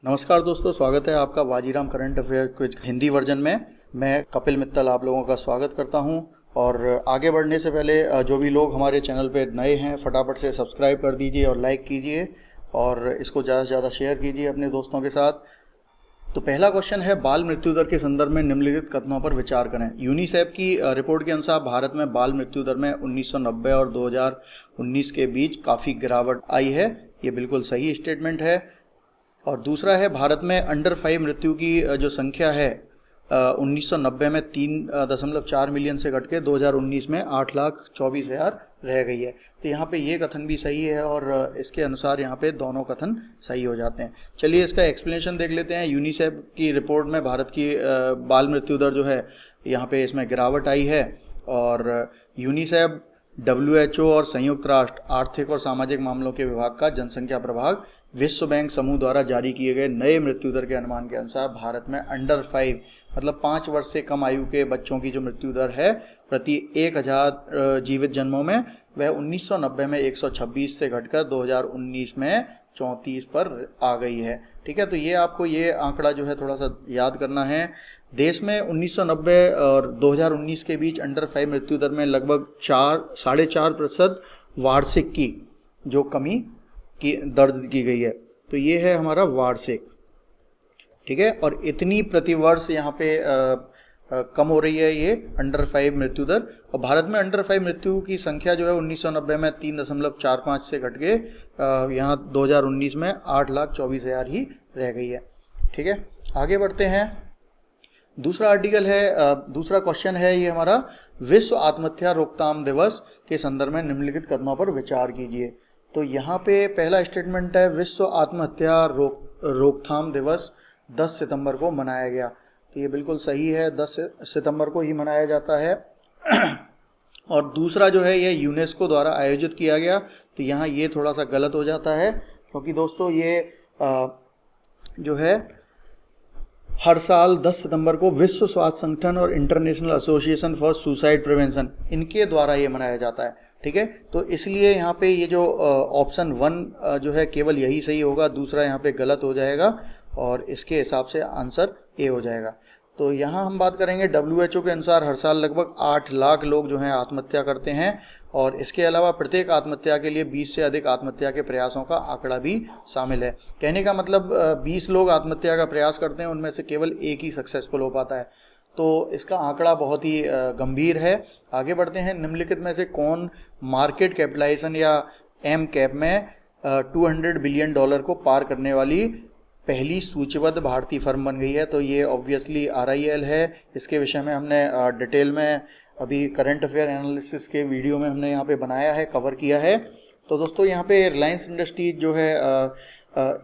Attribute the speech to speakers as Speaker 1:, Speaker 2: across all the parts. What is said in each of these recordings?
Speaker 1: नमस्कार दोस्तों, स्वागत है आपका Vajiram current affair quiz Hindi version में। मैं कपिल मित्तल आप लोगों का स्वागत करता हूं। और आगे बढ़ने से पहले जो भी लोग हमारे चैनल पे नए हैं फटाफट से सब्सक्राइब कर दीजिए और लाइक कीजिए और इसको ज़्यादा से ज़्यादा शेयर कीजिए अपने दोस्तों के साथ। तो पहला क्वेश्चन है, बाल मृत्यु दर के संदर्भ में निम्नलिखित कथनों पर विचार करें। यूनिसेफ की रिपोर्ट के अनुसार भारत में बाल मृत्यु दर में 1990 और 2019 के बीच काफ़ी गिरावट आई है। ये बिल्कुल सही स्टेटमेंट है। और दूसरा है, भारत में अंडर 5 मृत्यु की जो संख्या है 1990 में 3.4 मिलियन से घट के 2019 में 8,24,000 रह गई है। तो यहाँ पे ये कथन भी सही है और इसके अनुसार यहाँ पे दोनों कथन सही हो जाते हैं। चलिए इसका एक्सप्लेनेशन देख लेते हैं। यूनिसेफ की रिपोर्ट में भारत की बाल मृत्यु दर जो है यहाँ पे इसमें गिरावट आई है। और यूनिसेफ WHO और संयुक्त राष्ट्र आर्थिक और सामाजिक मामलों के विभाग का जनसंख्या प्रभाग विश्व बैंक समूह द्वारा जारी किए गए नए मृत्यु दर के अनुमान के अनुसार भारत में अंडर 5 मतलब 5 वर्ष से कम आयु के बच्चों की जो मृत्यु दर है प्रति 1000 जीवित जन्मों में, वह 1990 में 126 से घटकर 2019 में 34 पर आ गई है। ठीक है, तो ये आपको ये आंकड़ा जो है थोड़ा सा याद करना है। देश में 1990 और 2019 के बीच अंडर 5 मृत्यु दर में लगभग 4.5% वार्षिक की जो कमी की दर्ज की गई है। तो ये है हमारा वार्षिक। ठीक है, और इतनी प्रतिवर्ष यहाँ पे कम हो रही है ये अंडर 5 मृत्यु दर। और भारत में अंडर 5 मृत्यु की संख्या जो है 1990 में 3.45 से घट के यहाँ 2019 में 8,24,000 ही रह गई है। ठीक है, आगे बढ़ते हैं। दूसरा आर्टिकल है, दूसरा क्वेश्चन है ये हमारा, विश्व आत्महत्या रोकथाम दिवस के संदर्भ में निम्नलिखित कथनों पर विचार कीजिए। तो यहाँ पे पहला स्टेटमेंट है, विश्व आत्महत्या रोकथाम दिवस 10 सितंबर को मनाया गया। तो ये बिल्कुल सही है, 10 सितंबर को ही मनाया जाता है। और दूसरा जो है ये यूनेस्को द्वारा आयोजित किया गया। तो यहाँ ये थोड़ा सा गलत हो जाता है क्योंकि दोस्तों ये जो है हर साल 10 सितंबर को विश्व स्वास्थ्य संगठन और international association for suicide prevention इनके द्वारा ये मनाया जाता है। ठीक है, तो इसलिए यहाँ पे ये जो ऑप्शन 1 जो है केवल यही सही होगा, दूसरा यहाँ पे गलत हो जाएगा और इसके हिसाब से आंसर ए हो जाएगा। तो यहाँ हम बात करेंगे, WHO के अनुसार हर साल लगभग 8 लाख लोग जो हैं आत्महत्या करते हैं और इसके अलावा प्रत्येक आत्महत्या के लिए 20 से अधिक आत्महत्या के प्रयासों का आंकड़ा भी शामिल है। कहने का मतलब 20 लोग आत्महत्या का प्रयास करते हैं, उनमें से केवल एक ही सक्सेसफुल हो पाता है। तो इसका आंकड़ा बहुत ही गंभीर है। आगे बढ़ते हैं। निम्नलिखित में से कौन मार्केट कैपिटलाइजेशन या एम कैप में $200 बिलियन को पार करने वाली पहली सूचीबद्ध भारतीय फर्म बन गई है? तो ये ऑब्वियसली RIL है। इसके विषय में हमने डिटेल में अभी करंट अफेयर एनालिसिस के वीडियो में हमने यहाँ पे बनाया है, कवर किया है। तो दोस्तों यहाँ पे रिलायंस इंडस्ट्रीज जो है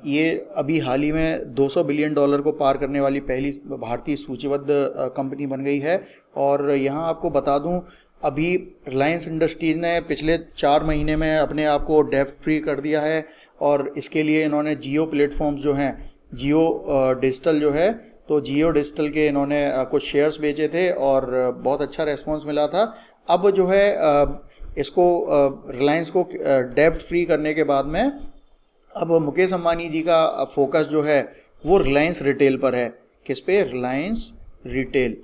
Speaker 1: ये अभी हाल ही में $200 बिलियन को पार करने वाली पहली भारतीय सूचीबद्ध कंपनी बन गई है। और यहाँ आपको बता दूँ, अभी रिलायंस इंडस्ट्रीज ने पिछले 4 महीने में अपने आप को डेब्ट फ्री कर दिया है और इसके लिए इन्होंने जियो प्लेटफॉर्म्स जो हैं, जियो डिजिटल जो है, तो जियो डिजिटल के इन्होंने कुछ शेयर्स बेचे थे और बहुत अच्छा रेस्पॉन्स मिला था। अब जो है इसको रिलायंस को डेब्ट फ्री करने के बाद में अब मुकेश अंबानी जी का फोकस जो है वो रिलायंस रिटेल पर है। किस पे? रिलायंस रिटेल।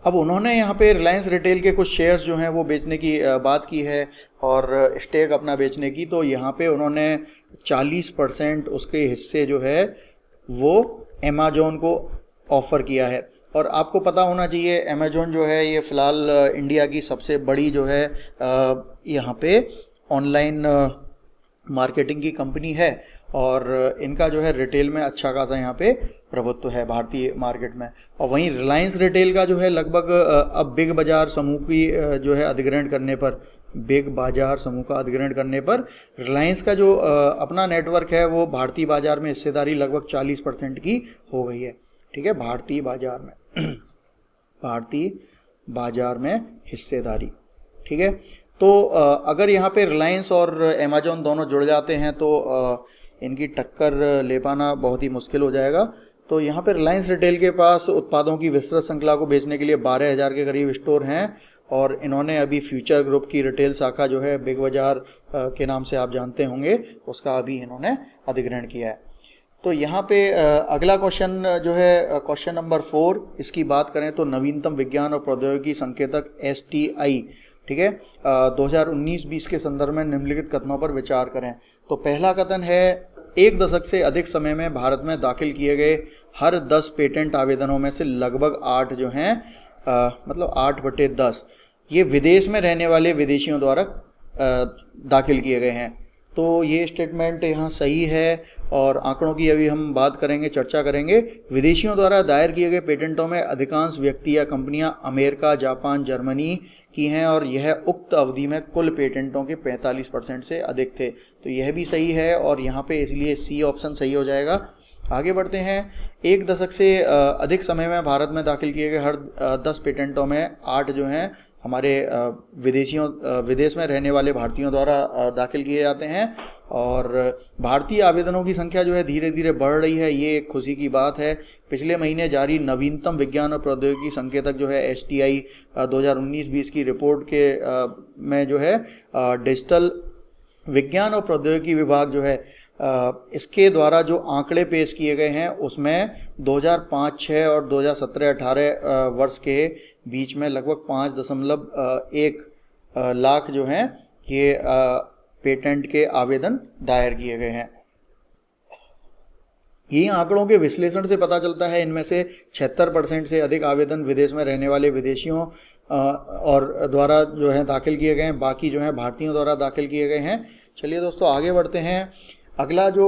Speaker 1: अब उन्होंने यहाँ पे रिलायंस रिटेल के कुछ शेयर्स जो हैं वो बेचने की बात की है और स्टेक अपना बेचने की। तो यहाँ पे उन्होंने 40% उसके हिस्से जो है वो अमेजोन को ऑफ़र किया है। और आपको पता होना चाहिए अमेजोन जो है ये फ़िलहाल इंडिया की सबसे बड़ी जो है यहाँ पे ऑनलाइन मार्केटिंग की कंपनी है और इनका जो है रिटेल में अच्छा खासा यहाँ पे प्रभुत्व है भारतीय मार्केट में। और वहीं रिलायंस रिटेल का जो है लगभग अब बिग बाजार समूह की जो है अधिग्रहण करने पर, बिग बाजार समूह का अधिग्रहण करने पर रिलायंस का जो अपना नेटवर्क है वो भारतीय बाजार में हिस्सेदारी लगभग 40% की हो गई है। ठीक है, भारतीय बाजार में भारतीय बाजार में हिस्सेदारी। ठीक है, तो अगर यहाँ पे रिलायंस और अमेजोन दोनों जुड़ जाते हैं तो इनकी टक्कर ले पाना बहुत ही मुश्किल हो जाएगा। तो यहाँ पे रिलायंस रिटेल के पास उत्पादों की विस्तृत श्रृंखला को बेचने के लिए 12,000 के करीब स्टोर हैं और इन्होंने अभी फ्यूचर ग्रुप की रिटेल शाखा जो है बिग बाजार के नाम से आप जानते होंगे, उसका अभी इन्होंने अधिग्रहण किया है। तो यहाँ पे अगला क्वेश्चन जो है क्वेश्चन नंबर 4, इसकी बात करें तो नवीनतम विज्ञान और प्रौद्योगिकी संकेतक STI, ठीक है, 2019-20 के संदर्भ में निम्नलिखित कथनों पर विचार करें। तो पहला कथन है, एक दशक से अधिक समय में भारत में दाखिल किए गए हर 10 पेटेंट आवेदनों में से लगभग 8 जो हैं मतलब 8/10 ये विदेश में रहने वाले विदेशियों द्वारा दाखिल किए गए हैं। तो ये स्टेटमेंट यहाँ सही है और आंकड़ों की अभी हम बात करेंगे, चर्चा करेंगे। विदेशियों द्वारा दायर किए गए पेटेंटों में अधिकांश व्यक्ति या कंपनियां अमेरिका, जापान, जर्मनी की हैं और यह उक्त अवधि में कुल पेटेंटों के 45% से अधिक थे। तो यह भी सही है और यहाँ पे इसलिए सी ऑप्शन सही हो जाएगा। आगे बढ़ते हैं। एक दशक से अधिक समय में भारत में दाखिल किए गए हर 10 पेटेंटों में 8 जो हैं हमारे विदेश में रहने वाले भारतीयों द्वारा दाखिल किए जाते हैं और भारतीय आवेदनों की संख्या जो है धीरे धीरे बढ़ रही है, ये एक खुशी की बात है। पिछले महीने जारी नवीनतम विज्ञान और प्रौद्योगिकी संकेतक जो है STI 2019-20 की रिपोर्ट के में जो है डिजिटल विज्ञान और प्रौद्योगिकी विभाग जो है इसके द्वारा जो आंकड़े पेश किए गए हैं उसमें 2005-06 और 2017-18 वर्ष के बीच में लगभग 5.1 लाख जो हैं ये पेटेंट के आवेदन दायर किए गए हैं। ये आंकड़ों के विश्लेषण से पता चलता है इनमें से 76% से अधिक आवेदन विदेश में रहने वाले विदेशियों और द्वारा जो है दाखिल किए गए हैं, बाकी जो है भारतीयों द्वारा दाखिल किए गए हैं। चलिए दोस्तों आगे बढ़ते हैं। अगला जो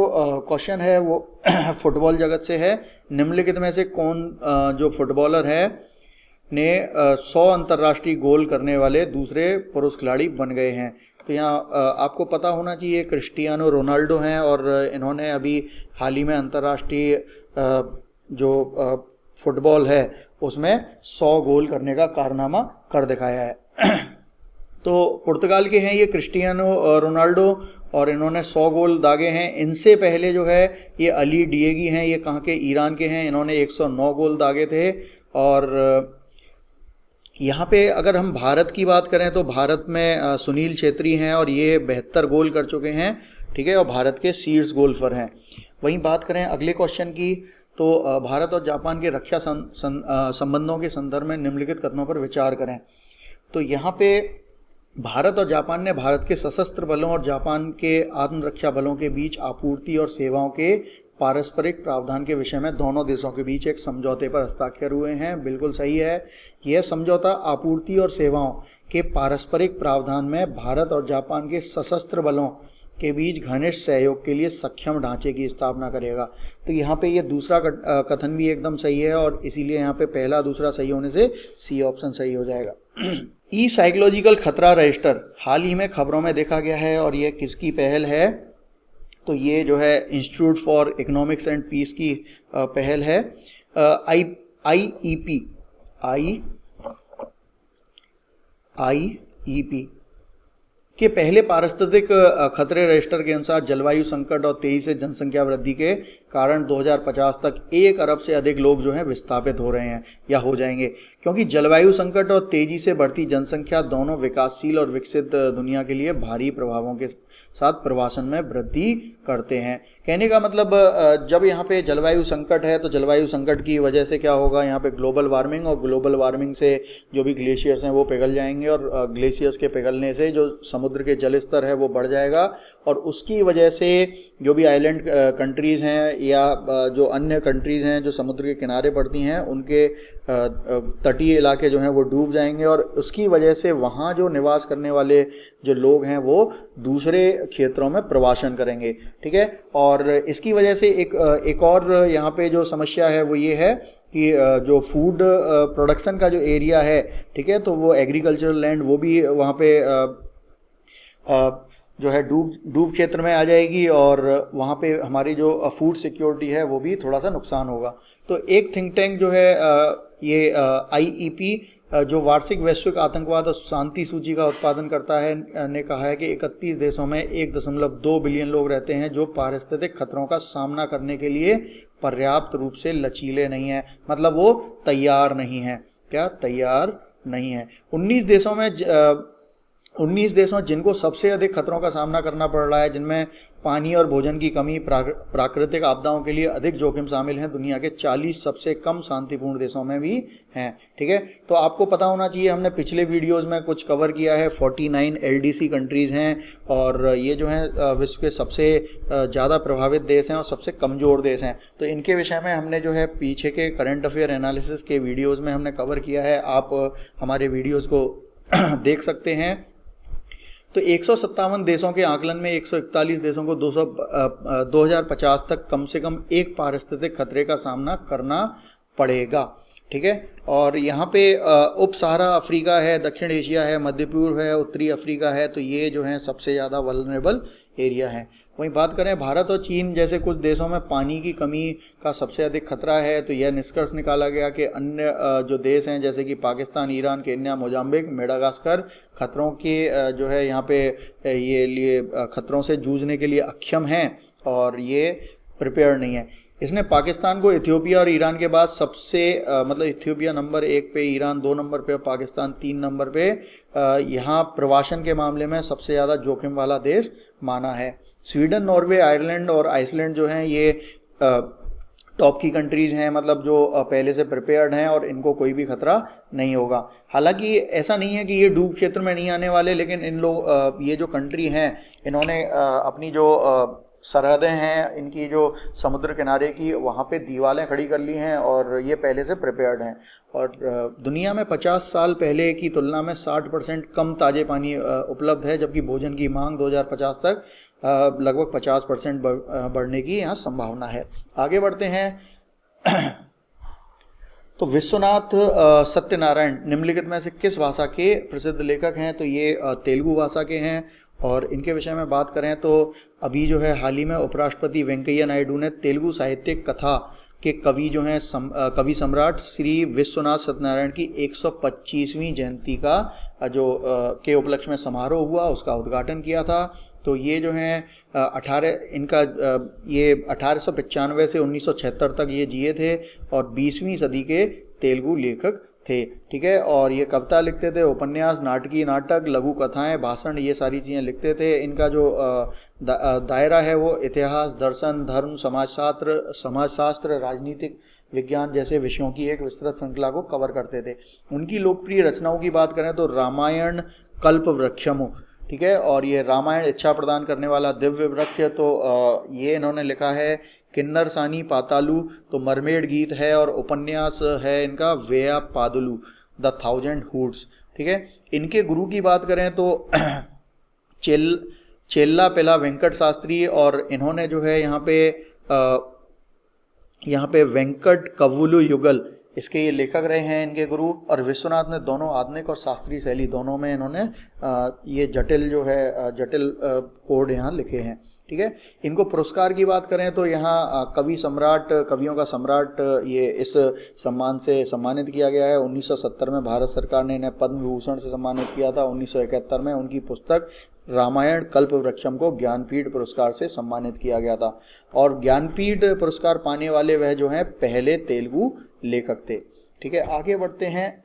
Speaker 1: क्वेश्चन है वो फुटबॉल जगत से है। निम्नलिखित में से कौन जो फुटबॉलर है ने 100 अंतर्राष्ट्रीय गोल करने वाले दूसरे पुरुष खिलाड़ी बन गए हैं। तो यहाँ आपको पता होना चाहिए क्रिस्टियानो रोनाल्डो हैं और इन्होंने अभी हाल ही में अंतर्राष्ट्रीय जो फुटबॉल है उसमें 100 गोल करने का कारनामा कर दिखाया है। तो पुर्तगाल के हैं ये क्रिस्टियानो रोनाल्डो और इन्होंने 100 गोल दागे हैं। इनसे पहले जो है ये अली डिएगी हैं, ये कहाँ के, ईरान के हैं, इन्होंने 109 गोल दागे थे। और यहाँ पे अगर हम भारत की बात करें तो भारत में सुनील छेत्री हैं और ये 72 गोल कर चुके हैं, ठीक है, और भारत के शीर्ष गोल्फर हैं। वहीं बात करें अगले क्वेश्चन की तो भारत और जापान के रक्षा संबंधों के संदर्भ में निम्नलिखित कथनों पर विचार करें। तो यहाँ पे भारत और जापान ने भारत के सशस्त्र बलों और जापान के आत्मरक्षा बलों के बीच आपूर्ति और सेवाओं के पारस्परिक प्रावधान के विषय में दोनों देशों के बीच एक समझौते पर हस्ताक्षर हुए हैं। बिल्कुल सही है। यह समझौता आपूर्ति और सेवाओं के पारस्परिक प्रावधान में भारत और जापान के सशस्त्र बलों के बीच घनिष्ठ सहयोग के लिए सक्षम ढांचे की स्थापना करेगा। तो यहाँ पे ये दूसरा कथन भी एकदम सही है और इसीलिए यहाँ पे पहला दूसरा सही होने से सी ऑप्शन सही हो जाएगा। ई साइकोलॉजिकल खतरा रजिस्टर हाल ही में खबरों में देखा गया है और ये किसकी पहल है? तो ये जो है institute for economics and peace की पहल है। IEP के पहले पारिस्थितिक खतरे रजिस्टर के अनुसार जलवायु संकट और तेजी से जनसंख्या वृद्धि के कारण 2050 तक 1 अरब से अधिक लोग जो हैं विस्थापित हो रहे हैं या हो जाएंगे, क्योंकि जलवायु संकट और तेजी से बढ़ती जनसंख्या दोनों विकासशील और विकसित दुनिया के लिए भारी प्रभावों के साथ प्रवासन में वृद्धि करते हैं। कहने का मतलब जब यहाँ पे जलवायु संकट है तो जलवायु संकट की वजह से क्या होगा, यहाँ पे ग्लोबल वार्मिंग, और ग्लोबल वार्मिंग से जो भी ग्लेशियर्स हैं वो पिघल जाएंगे और ग्लेशियर्स के पिघलने से जो समुद्र के जल स्तर है वो बढ़ जाएगा और उसकी वजह से जो भी आइलैंड कंट्रीज़ हैं या जो अन्य कंट्रीज़ हैं जो समुद्र के किनारे पड़ती हैं उनके तटीय इलाके जो हैं वो डूब जाएंगे और उसकी वजह से वहाँ जो निवास करने वाले जो लोग हैं वो दूसरे क्षेत्रों में प्रवासन करेंगे, ठीक है। और इसकी वजह से एक और यहाँ पे जो समस्या है वो ये है कि जो फूड प्रोडक्शन का जो एरिया है, ठीक है, तो वो एग्रीकल्चरल लैंड वो भी वहाँ पे जो है डूब क्षेत्र में आ जाएगी और वहाँ पे हमारी जो फूड सिक्योरिटी है वो भी थोड़ा सा नुकसान होगा। तो एक थिंक टैंक जो है ये IEP जो वार्षिक वैश्विक आतंकवाद और शांति सूची का उत्पादन करता है ने कहा है कि 31 देशों में 1.2 बिलियन लोग रहते हैं जो पारिस्थितिक खतरों का सामना करने के लिए पर्याप्त रूप से लचीले नहीं हैं, मतलब वो तैयार नहीं हैं। क्या तैयार नहीं है? 19 देशों में 19 देशों जिनको सबसे अधिक खतरों का सामना करना पड़ रहा है, जिनमें पानी और भोजन की कमी, प्राकृतिक आपदाओं के लिए अधिक जोखिम शामिल हैं, दुनिया के 40 सबसे कम शांतिपूर्ण देशों में भी हैं। ठीक है, तो आपको पता होना चाहिए, हमने पिछले वीडियोस में कुछ कवर किया है, 49 LDC कंट्रीज़ हैं और ये जो हैं विश्व के सबसे ज़्यादा प्रभावित देश हैं और सबसे कमज़ोर देश हैं। तो इनके विषय में हमने जो है पीछे के करंट अफेयर एनालिसिस के वीडियोज़ में हमने कवर किया है, आप हमारे वीडियोज़ को देख सकते हैं। तो 157 देशों के आकलन में 141 देशों को 2050 तक कम से कम एक पारिस्थितिक खतरे का सामना करना पड़ेगा। ठीक है, और यहाँ पे उप सहारा अफ्रीका है, दक्षिण एशिया है, मध्य पूर्व है, उत्तरी अफ्रीका है, तो ये जो है सबसे ज़्यादा वल्नरेबल एरिया है। वहीं बात करें भारत और चीन जैसे कुछ देशों में पानी की कमी का सबसे अधिक खतरा है, तो यह निष्कर्ष निकाला गया कि अन्य जो देश हैं जैसे कि Pakistan, Iran, Kenya, Mozambique, Madagascar खतरों के जो है यहाँ पे ये लिए खतरों से जूझने के लिए अक्षम हैं और ये प्रिपेयर नहीं है। इसने पाकिस्तान को इथियोपिया और ईरान के बाद सबसे मतलब इथियोपिया नंबर 1 पे, ईरान 2 नंबर पे, पाकिस्तान 3 नंबर पे यहाँ प्रवासन के मामले में सबसे ज़्यादा जोखिम वाला देश माना है। स्वीडन, नॉर्वे, आयरलैंड और आइसलैंड जो हैं ये टॉप की कंट्रीज़ हैं, मतलब जो पहले से प्रिपेयर्ड हैं और इनको कोई भी खतरा नहीं होगा। हालांकि ऐसा नहीं है कि ये डूब क्षेत्र में नहीं आने वाले, लेकिन इन लोग ये जो कंट्री हैं इन्होंने अपनी जो सरहदें हैं इनकी जो समुद्र किनारे की, वहाँ पे दीवारें खड़ी कर ली हैं और ये पहले से प्रिपेयर्ड हैं। और दुनिया में 50 साल पहले की तुलना में 60% कम ताज़े पानी उपलब्ध है, जबकि भोजन की मांग 2050 तक लगभग 50% बढ़ने की यहाँ संभावना है। आगे बढ़ते हैं। तो विश्वनाथ सत्यनारायण निम्नलिखित में से किस भाषा के प्रसिद्ध लेखक हैं? तो ये तेलुगु भाषा के हैं और इनके विषय में बात करें तो अभी जो है हाल ही में उपराष्ट्रपति वेंकैया नायडू ने तेलुगु साहित्यिक कथा के कवि जो हैं कवि सम्राट श्री विश्वनाथ सत्यनारायण की 125वीं जयंती का जो के उपलक्ष्य में समारोह हुआ, उसका उद्घाटन किया था। तो ये जो हैं 1895 से 1976 तक ये जिए थे और 20वीं सदी के तेलुगु लेखक थे। ठीक है, और ये कविता लिखते थे, उपन्यास, नाटक, लघु कथाएं, भाषण, ये सारी चीज़ें लिखते थे। इनका जो दायरा है वो इतिहास, दर्शन, धर्म, समाजशास्त्र, राजनीतिक विज्ञान जैसे विषयों की एक विस्तृत श्रृंखला को कवर करते थे। उनकी लोकप्रिय रचनाओं की बात करें तो रामायण कल्पवृक्षम, ठीक है, और ये रामायण इच्छा प्रदान करने वाला दिव्य वृक्ष, तो ये इन्होंने लिखा है। किन्नर सानी पातालू तो मरमेड गीत है और उपन्यास है इनका वेया पादुलू द थाउजेंड हुड्स। ठीक है, इनके गुरु की बात करें तो चेल्ला पेला वेंकट शास्त्री, और इन्होंने जो है यहाँ पे वेंकट कवुलु युगल इसके ये लेखक रहे हैं इनके गुरु। और विश्वनाथ ने दोनों आधुनिक और शास्त्रीय शैली दोनों में इन्होंने ये जटिल कोड यहाँ लिखे हैं। ठीक है, इनको पुरस्कार की बात करें तो यहाँ कवियों का सम्राट ये इस सम्मान से सम्मानित किया गया है। 1970 में भारत सरकार ने इन्हें पद्म विभूषण से सम्मानित किया था। 1971 में उनकी पुस्तक रामायण कल्पवृक्षम को ज्ञानपीठ पुरस्कार से सम्मानित किया गया था और ज्ञानपीठ पुरस्कार पाने वाले वह जो हैं पहले तेलुगु लेखक थे। ठीक है, आगे बढ़ते हैं।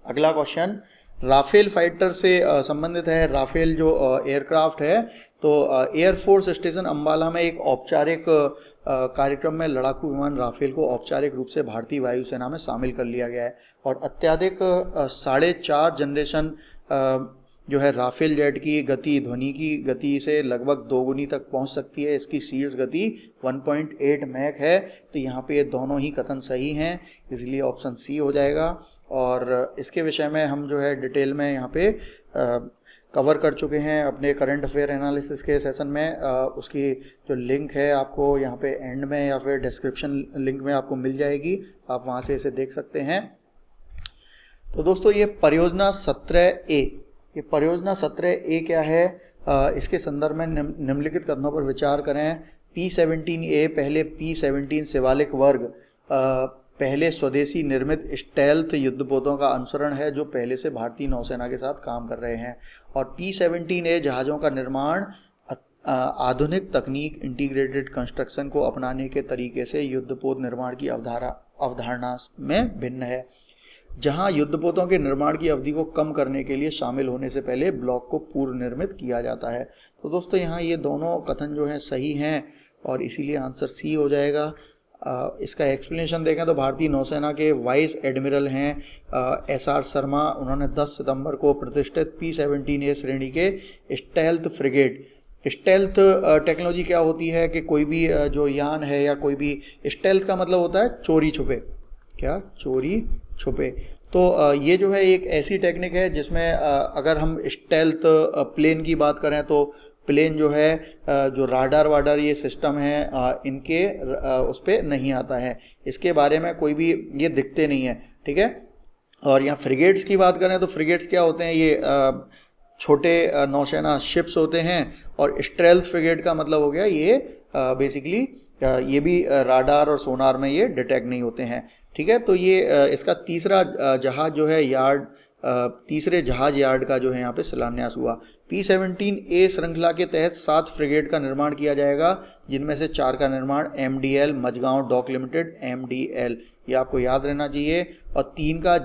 Speaker 1: अगला क्वेश्चन राफेल फाइटर से संबंधित है। राफेल जो एयरक्राफ्ट है, तो एयरफोर्स स्टेशन अंबाला में एक औपचारिक कार्यक्रम में लड़ाकू विमान राफेल को औपचारिक रूप से भारतीय वायुसेना में शामिल कर लिया गया है और अत्याधिक 4.5 जनरेशन जो है राफेल जेट की गति ध्वनि की गति से लगभग 2 गुनी तक पहुंच सकती है। इसकी शीर्ष गति 1.8 मैक है। तो यहाँ पे दोनों ही कथन सही हैं, इसलिए ऑप्शन सी हो जाएगा। और इसके विषय में हम जो है डिटेल में यहाँ पे कवर कर चुके हैं अपने करंट अफेयर एनालिसिस के सेशन में। उसकी जो लिंक है आपको यहाँ पे एंड में या फिर डिस्क्रिप्शन लिंक में आपको मिल जाएगी, आप वहाँ से इसे देख सकते हैं। तो दोस्तों ये परियोजना 17A क्या है, इसके संदर्भ में निम्नलिखित कथनों पर विचार करें। P-17A पहले P-17 शिवालिक वर्ग पहले स्वदेशी निर्मित स्टेल्थ युद्धपोतों का अनुसरण है जो पहले से भारतीय नौसेना के साथ काम कर रहे हैं। और P-17A जहाज़ों का निर्माण आधुनिक तकनीक इंटीग्रेटेड कंस्ट्रक्शन को अपनाने के तरीके से युद्धपोत निर्माण की अवधारणा में भिन्न है। जहां युद्धपोतों के निर्माण की अवधि को कम करने के लिए शामिल होने से पहले ब्लॉक को पूर्व निर्मित किया जाता है। तो दोस्तों यहाँ ये दोनों कथन जो हैं सही हैं और इसीलिए आंसर सी हो जाएगा। इसका एक्सप्लेनेशन देखें तो भारतीय नौसेना के वाइस एडमिरल हैं SR शर्मा, उन्होंने 10 सितंबर को प्रतिष्ठित P-17A श्रेणी के स्टेल्थ फ्रिगेट, स्टेल्थ टेक्नोलॉजी क्या होती है कि कोई भी जो यान है या कोई भी, स्टेल्थ का मतलब होता है चोरी छुपे, क्या चोरी छुपे। तो ये जो है एक ऐसी टेक्निक है जिसमें अगर हम स्टेल्थ प्लेन की बात करें तो प्लेन जो है जो राडार वाडार ये सिस्टम है इनके उस पर नहीं आता है, इसके बारे में कोई भी ये दिखते नहीं है, ठीक है। और यहाँ फ्रिगेट्स की बात करें तो फ्रिगेट्स क्या होते हैं, ये छोटे नौसेना शिप्स होते हैं। और स्टेल्थ फ्रिगेट का मतलब हो गया ये बेसिकली ये भी राडार और सोनार में ये डिटेक्ट नहीं होते हैं, ठीक है। तो ये इसका तीसरा जहाज जो है यार्ड, तीसरे जहाज यार्ड का जो है यहाँ पे शिलान्यास हुआ। P-17A श्रृंखला के तहत 7 फ्रिगेट का निर्माण किया जाएगा, जिनमें से 4 का निर्माण MDL Mazagon dock limited MDL, ये आपको याद रहना चाहिए, और 3 का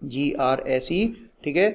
Speaker 1: GRSE, ठीक है,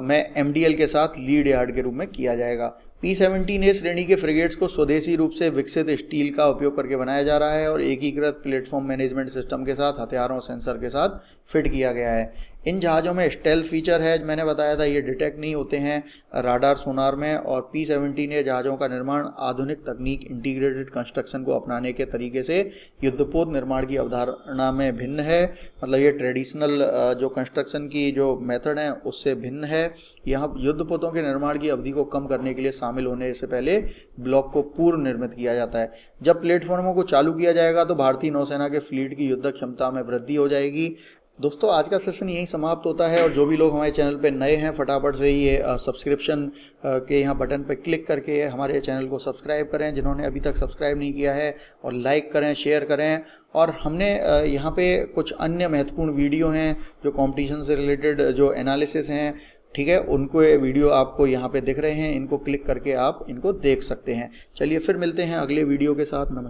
Speaker 1: मैं MDL के साथ लीड यार्ड के रूप में किया जाएगा। P-17A श्रेणी के फ्रिगेट्स को स्वदेशी रूप से विकसित स्टील का उपयोग करके बनाया जा रहा है और एकीकृत प्लेटफॉर्म मैनेजमेंट सिस्टम के साथ हथियारों सेंसर के साथ फिट किया गया है। इन जहाज़ों में स्टेल्थ फीचर है, मैंने बताया था ये डिटेक्ट नहीं होते हैं राडार सोनार में। और P-17A जहाज़ों का निर्माण आधुनिक तकनीक इंटीग्रेटेड कंस्ट्रक्शन को अपनाने के तरीके से युद्धपोत निर्माण की अवधारणा में भिन्न है, मतलब ये ट्रेडिशनल जो कंस्ट्रक्शन की जो मेथड है उससे भिन्न है। यहाँ युद्धपोतों के निर्माण की अवधि को कम करने के लिए शामिल होने से पहले ब्लॉक को पूर्व निर्मित किया जाता है। जब प्लेटफॉर्मों को चालू किया जाएगा तो भारतीय नौसेना के फ्लीट की युद्ध क्षमता में वृद्धि हो जाएगी। दोस्तों आज का सेशन यहीं समाप्त होता है, और जो भी लोग हमारे चैनल पे नए हैं फटाफट से ये सब्सक्रिप्शन के यहाँ बटन पर क्लिक करके हमारे चैनल को सब्सक्राइब करें, जिन्होंने अभी तक सब्सक्राइब नहीं किया है, और लाइक करें, शेयर करें। और हमने यहाँ पे कुछ अन्य महत्वपूर्ण वीडियो हैं जो कॉम्पिटिशन से रिलेटेड जो एनालिसिस हैं, ठीक है, उनको ये वीडियो आपको यहाँ पे दिख रहे हैं, इनको क्लिक करके आप इनको देख सकते हैं। चलिए फिर मिलते हैं अगले वीडियो के साथ। नमस्कार।